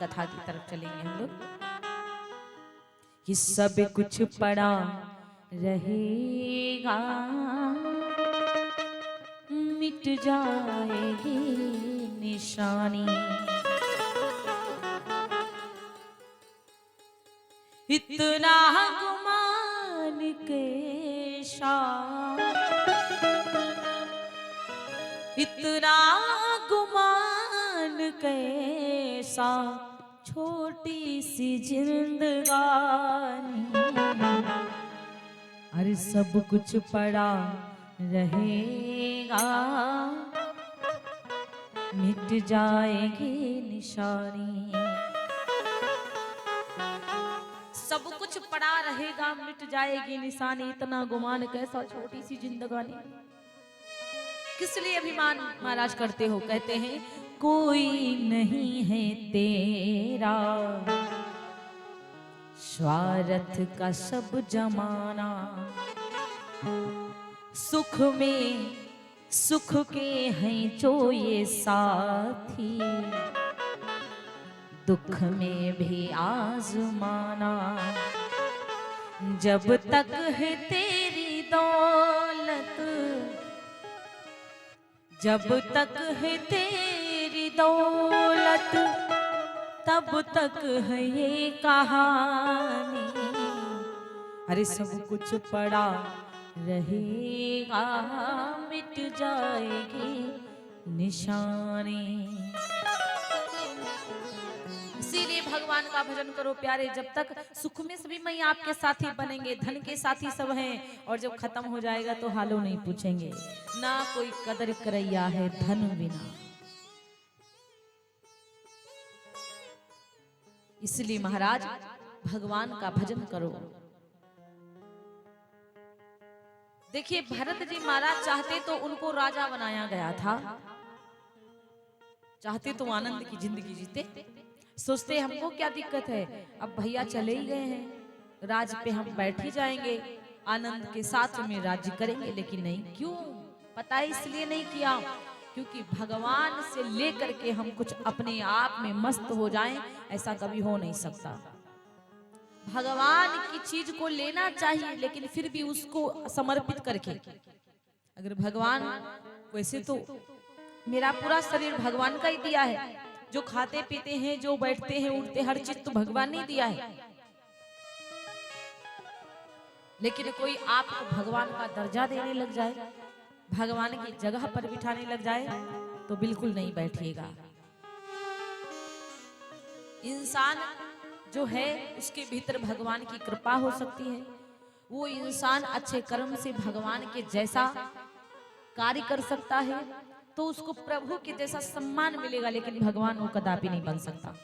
कथा की तरफ चलेंगे हम लोग। कि सब कुछ पड़ा रहेगा, मिट जाएगी निशानी। इतना गुमान के इतना गुमान कैसा, छोटी सी जिंदगानी। अरे सब कुछ पड़ा रहेगा, मिट जाएगी निशानी। सब कुछ पड़ा रहेगा, मिट जाएगी निशानी। इतना गुमान कैसा, छोटी सी जिंदगानी। किस लिए अभिमान महाराज करते हो? कहते हैं कोई नहीं है तेरा, स्वार्थ का सब जमाना। सुख में सुख के हैं जो ये साथी, दुख में भी आजमाना। जब तक है तेरी दौलत, जब तक है तेरी दौलत, तब तक है ये कहानी। अरे सब कुछ पड़ा रहेगा, मिट जाएगी निशानी। इसीलिए भगवान का भजन करो प्यारे। जब तक सुख में सभी मैं आपके साथी बनेंगे, धन के साथी सब हैं, और जब खत्म हो जाएगा तो हालो नहीं पूछेंगे। ना कोई कदर करैया है धन बिना। इसलिए महाराज भगवान का भजन करो। देखिए भरत जी महाराज चाहते तो उनको राजा बनाया गया था, चाहते तो आनंद की जिंदगी जीते। सोचते हमको क्या दिक्कत है, अब भैया चले ही गए हैं, राज पे हम बैठ ही जाएंगे, आनंद के साथ में राज्य करेंगे। लेकिन नहीं, क्यों पता है? इसलिए नहीं किया क्योंकि भगवान से लेकर के हम कुछ अपने आप में मस्त हो जाएं, ऐसा कभी हो नहीं सकता। भगवान की चीज को लेना चाहिए, लेकिन फिर भी उसको समर्पित करके। अगर भगवान, वैसे तो मेरा पूरा शरीर भगवान का ही दिया है, जो खाते पीते हैं, जो बैठते हैं उठते, हर चीज तो भगवान ने दिया है। लेकिन कोई आपको भगवान का दर्जा देने लग जाए, भगवान की जगह पर बिठाने लग जाए, तो बिल्कुल नहीं बैठिएगा। इंसान जो है उसके भीतर भगवान की कृपा हो सकती है। वो इंसान अच्छे कर्म से भगवान के जैसा कार्य कर सकता है, तो उसको प्रभु के जैसा सम्मान मिलेगा। लेकिन भगवान वो कदापि नहीं बन सकता,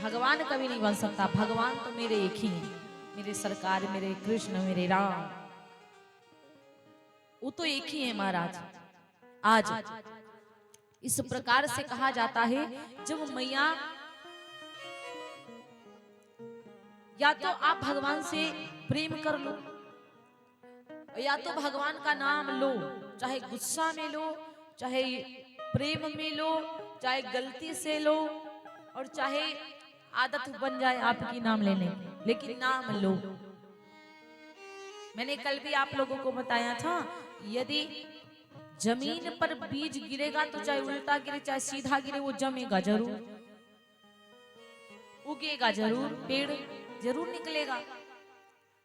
भगवान कभी नहीं बन सकता। भगवान तो मेरे एक ही हैं, मेरे सरकार, मेरे कृष्ण, मेरे राम, वो तो एक ही है महाराज। आज इस प्रकार से कहा जाता है, जब मैया, या तो आप भगवान से प्रेम कर लो, या तो भगवान का नाम लो, चाहे गुस्सा में लो, चाहे प्रेम में लो, चाहे गलती से लो, और चाहे आदत बन जाए आपकी नाम लेने, लेकिन नाम लो। मैंने कल भी आप लोगों को बताया था, यदि जमीन पर बीज गिरेगा तो चाहे उल्टा गिरे चाहे सीधा गिरे, वो जमेगा जरूर, उगेगा जरूर, पेड़ जरूर निकलेगा।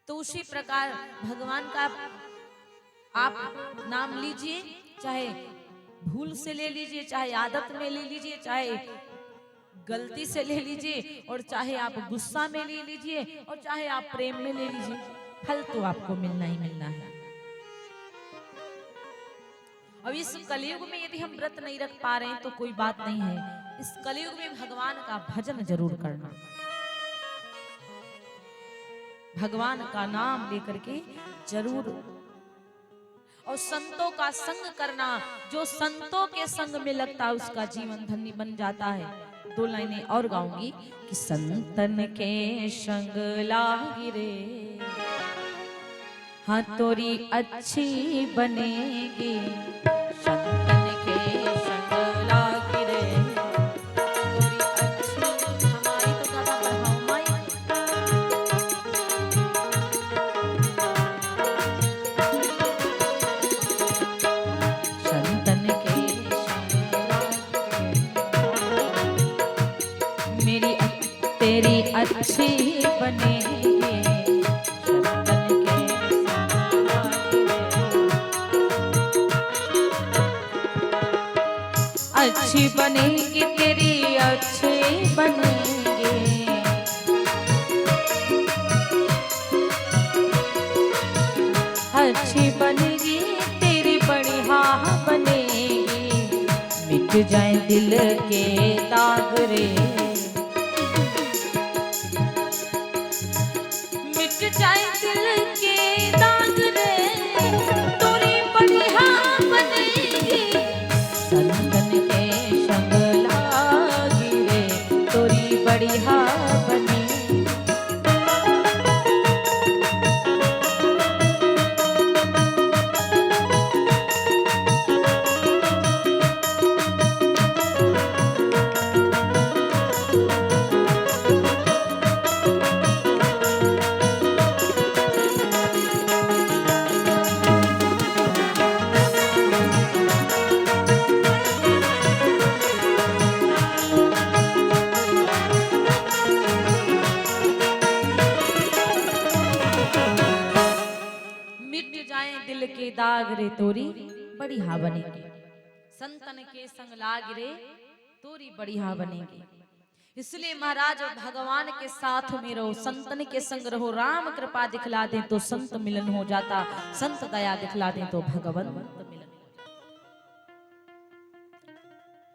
तो उसी प्रकार भगवान का आप नाम लीजिए, चाहे भूल से ले लीजिए, चाहे आदत में ले लीजिए, चाहे गलती से ले लीजिए, और चाहे आप गुस्सा में ले लीजिए, और चाहे आप प्रेम में ले लीजिए, फल तो आपको मिलना ही मिलना है। अब इस कलयुग में यदि हम व्रत नहीं रख पा रहे हैं तो कोई बात नहीं है, इस कलयुग में भगवान का भजन जरूर करना, भगवान का नाम लेकर के जरूर, और संतों का संग करना। जो संतों के संग में लगता है उसका जीवन धन्य बन जाता है। 2 लाइनें और गाऊंगी कि संतन के संग लागी रे, हाँ तोरी अच्छी बनेगी। संतन के संग लागी रे, तोरी अच्छी तेरी अच्छी बनेगी, चंदन के अच्छी बनेगी, तेरी अच्छी बनेगी, अच्छी बनेगी, तेरी बढ़िया बनेगी, मिट जाए दिल के दाग रे, मिट जाए दिल के दाग रे, तोरी बढ़िया बनेगी, चंदन के संग लागी रे, तोरी बढ़िया बनेगी। दिल के दाग रे, तोरी बढ़िया बनेगी, संतन के संग लाग रे, तोरी बढ़िया बनेगी। इसलिए महाराज भगवान के साथ में रहो, संतन के संग रहो, राम कृपा दिखला दे तो संत मिलन हो जाता, संत दया दिखला दे तो भगवंत मिलन।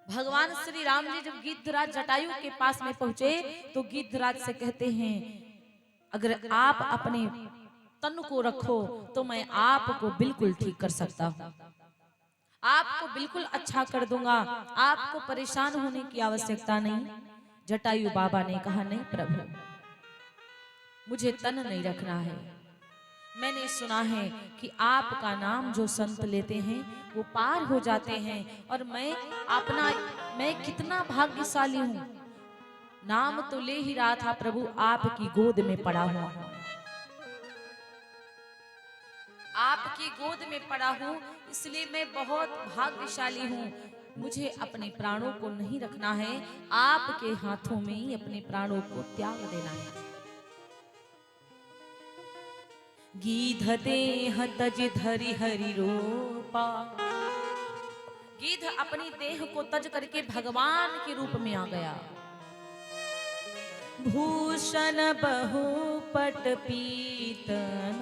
भगवान श्री राम जी जब गिद्धराज जटायु के पास में पहुंचे तो गिद्धराज से कहते हैं, अगर आप अपने तन को रखो तो मैं आपको बिल्कुल ठीक कर सकता हूँ, आपको बिल्कुल अच्छा कर दूंगा, आपको परेशान होने की आवश्यकता नहीं। जटायु बाबा ने कहा, नहीं प्रभु, मुझे तन नहीं रखना है, मैंने सुना है कि आपका नाम जो संत लेते हैं वो पार हो जाते हैं, और मैं कितना भाग्यशाली हूँ, नाम तो ले ही रहा था प्रभु, आपकी गोद में पड़ा हुआ हूँ, आपकी गोद में पड़ा हूँ, इसलिए मैं बहुत भाग्यशाली हूँ, मुझे अपने प्राणों को नहीं रखना है, आपके हाथों में ही अपने प्राणों को त्याग देना है। गीध देह तज धरि हरि रूपा, गीध अपनी देह को तज करके भगवान के रूप में आ गया। भूषण बहु पट पीतन,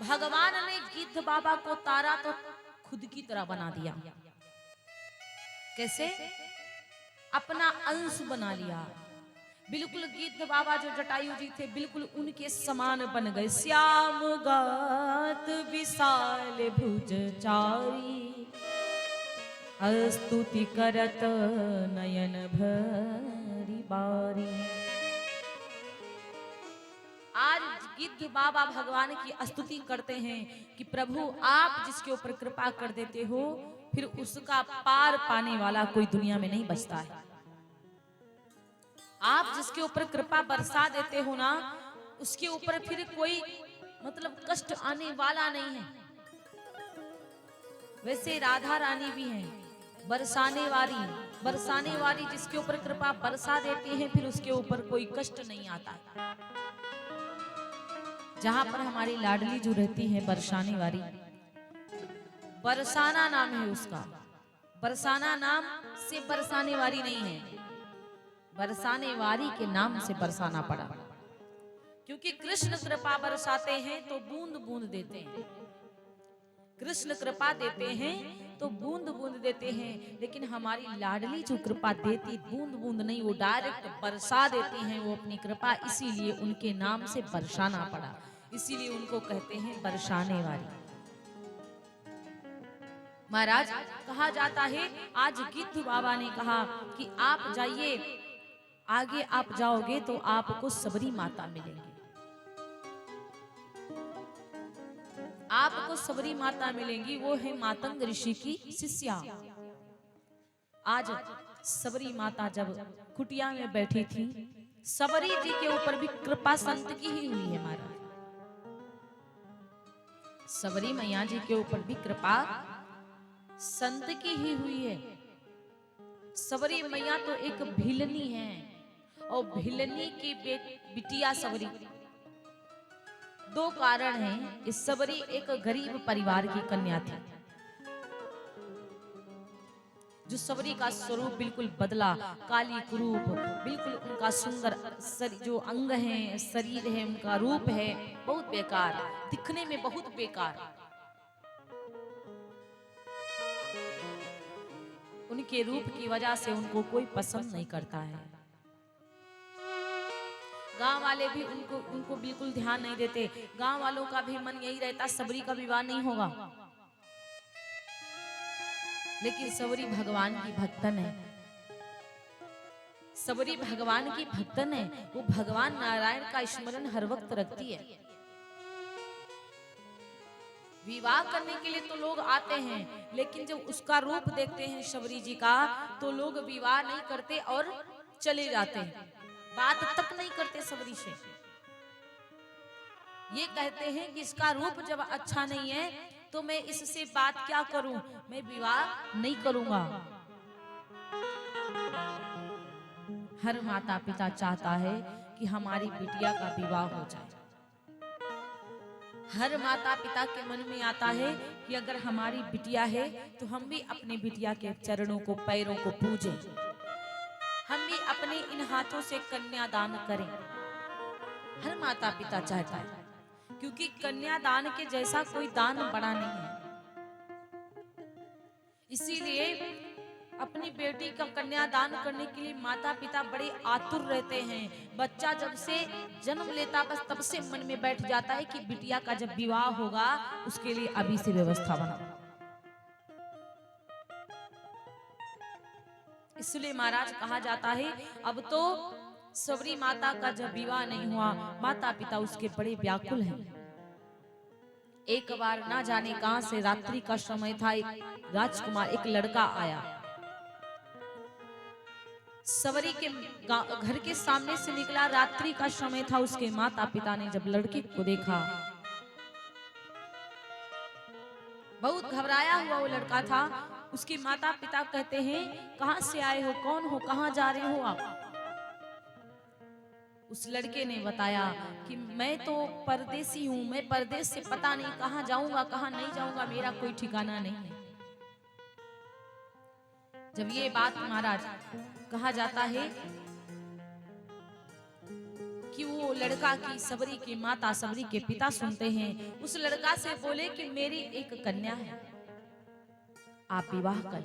भगवान ने गिद्ध बाबा को तारा तो खुद की तरह बना दिया। कैसे? अपना अंश बना लिया। बिल्कुल गिद्ध बाबा जो जटायु जी थे बिल्कुल उनके समान बन गए। श्याम गात विशाल भुज चारी, स्तुति करत नयन भरी बारी। आज गिद्ध बाबा भगवान की स्तुति करते हैं कि प्रभु आप जिसके ऊपर कृपा कर देते हो फिर उसका पार पाने वाला कोई दुनिया में नहीं बचता है। आप जिसके ऊपर कृपा बरसा देते हो ना उसके ऊपर फिर कोई मतलब कष्ट आने वाला नहीं है। वैसे राधा रानी भी हैं बरसाने वाली जिसके ऊपर कृपा बरसा देती है फिर उसके ऊपर कोई कष्ट नहीं आता। जहां पर हमारी लाडली जो रहती है बरसाने वाली, बरसाना नाम है उसका। बरसाना नाम से बरसाने वाली नहीं है, बरसाने वाली के नाम से बरसाना पड़ा। क्योंकि कृष्ण कृपा बरसाते हैं तो बूंद बूंद देते हैं। कृष्ण कृपा देते हैं तो बूंद बूंद देते हैं, लेकिन हमारी लाडली जो कृपा देती बूंद बूंद नहीं, वो डायरेक्ट बरसा देती हैं वो अपनी कृपा। इसीलिए उनके नाम से बरसाना पड़ा, इसीलिए उनको कहते हैं बरसाने वाली। महाराज कहा जाता है आज गिद्ध बाबा ने कहा कि आप जाइए, आगे आप जाओगे तो आपको सबरी माता मिलेंगी, आपको सबरी माता मिलेंगी। वो है मातंग ऋषि की शिष्या। आज सबरी माता जब कुटिया में बैठी थी, सबरी जी के ऊपर भी कृपा संत की ही हुई है। महाराज सबरी मैया जी के ऊपर भी कृपा संत की ही हुई है। सबरी मैया तो एक भिलनी है और भिलनी की बिटिया सबरी। दो कारण हैं। इस सबरी एक गरीब परिवार की कन्या थी। जो सबरी का स्वरूप बिल्कुल बदला, काली कुरूप, बिल्कुल उनका सुंदर जो अंग है, शरीर है, उनका रूप है बहुत बेकार, दिखने में बहुत बेकार। उनके रूप की वजह से उनको कोई पसंद नहीं करता है। गांव वाले भी उनको बिल्कुल ध्यान नहीं देते। गांव वालों का भी मन यही रहता सबरी का विवाह नहीं होगा। लेकिन सबरी भगवान की भक्तन है। सबरी भगवान की भक्तन है। वो भगवान नारायण का स्मरण हर वक्त रखती है। विवाह करने के लिए तो लोग आते हैं, लेकिन जब उसका रूप देखते हैं सबरी जी का, तो लोग विवाह नहीं करते और चले जाते हैं। बात तक नहीं करते सबरी से। ये कहते हैं कि इसका रूप जब अच्छा नहीं है तो मैं इससे बात क्या करूं, मैं विवाह नहीं करूंगा। हर माता पिता चाहता है कि हमारी बिटिया का विवाह हो जाए। हर माता पिता के मन में आता है कि अगर हमारी बिटिया है तो हम भी अपने बिटिया के चरणों को, पैरों को पूजें। हम भी अपने इन हाथों से कन्यादान करें। हर माता पिता चाहता है, क्योंकि कन्यादान के जैसा कोई दान बड़ा नहीं है। इसीलिए अपनी बेटी का कन्यादान करने के लिए माता पिता बड़े आतुर रहते हैं। बच्चा जब से जन्म लेता बस तब से मन में बैठ जाता है कि बिटिया का जब विवाह होगा उसके लिए अभी से व्यवस्था बनाओ। इसलिए महाराज कहा जाता है अब तो सबरी माता का जब विवाह नहीं हुआ, माता पिता उसके बड़े व्याकुल हैं। एक बार ना जाने कहां से रात्रि का समय था, एक राजकुमार, एक लड़का आया। सबरी के घर के सामने से निकला, रात्रि का समय था। उसके माता पिता ने जब लड़के को देखा, बहुत घबराया हुआ वो लड़का था। उसके माता पिता कहते हैं कहां से आए हो, कौन हो, कहां जा रहे हो आप? उस लड़के ने बताया कि मैं तो परदेसी हूं, मैं परदेश से पता नहीं कहां जाऊंगा कहां नहीं जाऊंगा, मेरा कोई ठिकाना नहीं है। जब ये बात महाराज कहा जाता है कि वो लड़का की सबरी की माता, सबरी के पिता सुनते हैं। उस लड़का से बोले कि मेरी एक कन्या है, आप विवाह कर,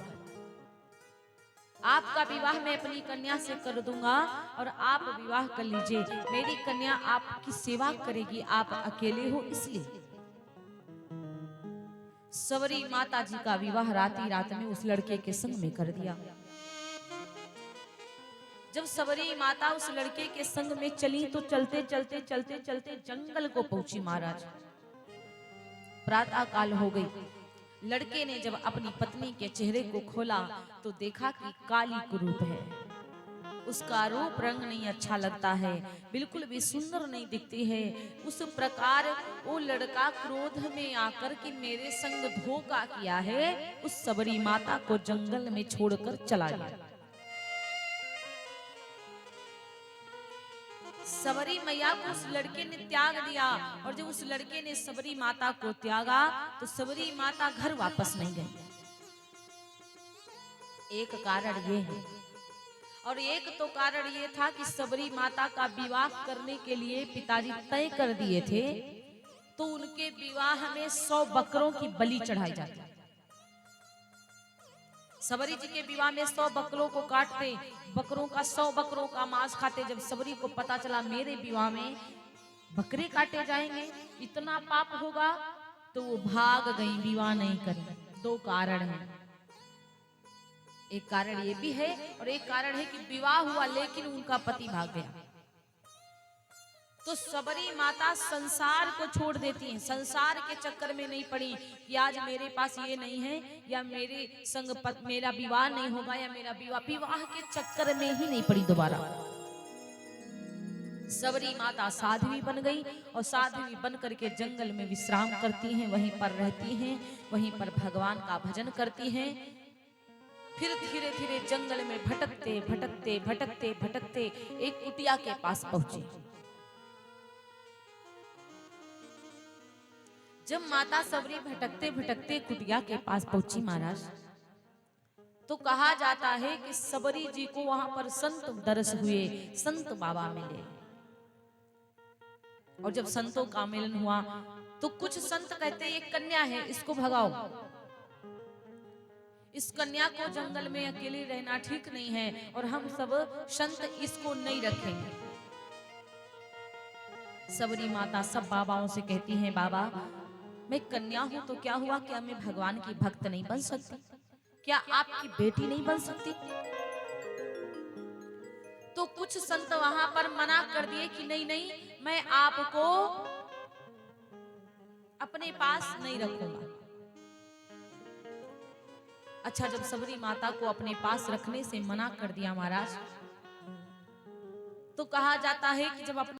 आपका विवाह मैं अपनी कन्या से कर दूंगा और आप विवाह कर लीजिए। मेरी कन्या आपकी सेवा करेगी, आप अकेले हो इसलिए। सबरी माता जी का विवाह रात में उस लड़के के संग में कर दिया। जब सबरी माता उस लड़के के संग में चली तो चलते चलते चलते चलते जंगल को पहुंची महाराज। प्रातः काल हो गई। लड़के ने जब अपनी पत्नी के चेहरे को खोला तो देखा कि काली कुरूप है। उसका रूप रंग नहीं अच्छा लगता है, बिल्कुल भी सुंदर नहीं दिखती है। उस प्रकार वो लड़का क्रोध में आकर कि मेरे संग धोखा किया है, उस सबरी माता को जंगल में छोड़कर चला गया। सबरी मैया को उस लड़के ने त्याग दिया और जब उस लड़के ने सबरी माता को त्यागा तो सबरी माता घर वापस नहीं गई। एक कारण ये है, और एक तो कारण ये था कि सबरी माता का विवाह करने के लिए पिताजी तय कर दिए थे, तो उनके विवाह में 100 बकरों की बलि चढ़ाई जाती। सबरी जी के विवाह में 100 बकरों को काटते, बकरों का 100 बकरों का मांस खाते। जब सबरी को पता चला मेरे विवाह में बकरे काटे जाएंगे, इतना पाप होगा, तो वो भाग गई, विवाह नहीं करी। 2 कारण हैं। एक कारण ये भी है और एक कारण है कि विवाह हुआ लेकिन उनका पति भाग गया। तो सबरी माता संसार को छोड़ देती हैं, संसार के चक्कर में नहीं पड़ी कि आज मेरे पास ये नहीं है या मेरे संग मेरा विवाह नहीं होगा या मेरा विवाह के चक्कर में ही नहीं पड़ी दोबारा। सबरी माता साध्वी बन गई और साध्वी बन करके जंगल में विश्राम करती हैं, वहीं पर रहती हैं, वहीं पर भगवान का भजन करती हैं। फिर धीरे धीरे जंगल में भटकते भटकते भटकते भटकते एक कुटिया के पास पहुंचे। जब माता सबरी भटकते भटकते कुटिया के पास पहुंची महाराज, तो कहा जाता है कि सबरी जी को वहां पर संत दरस हुए, संत बाबा मिले। और जब संतों का मिलन हुआ तो कुछ संत कहते ये कन्या है, इसको भगाओ, इस कन्या को जंगल में अकेले रहना ठीक नहीं है और हम सब संत इसको नहीं रखेंगे। सबरी माता सब बाबाओं से कहती हैं, बाबा मैं कन्या हूं तो क्या हुआ, क्या मैं भगवान की भक्त नहीं बन सकती, क्या आपकी बेटी नहीं बन सकती? तो कुछ संत वहां पर मना कर दिए कि नहीं नहीं, मैं आपको अपने पास नहीं रखूंगा। अच्छा, जब सबरी माता को अपने पास रखने से मना कर दिया महाराज, तो कहा जाता है कि जब अपने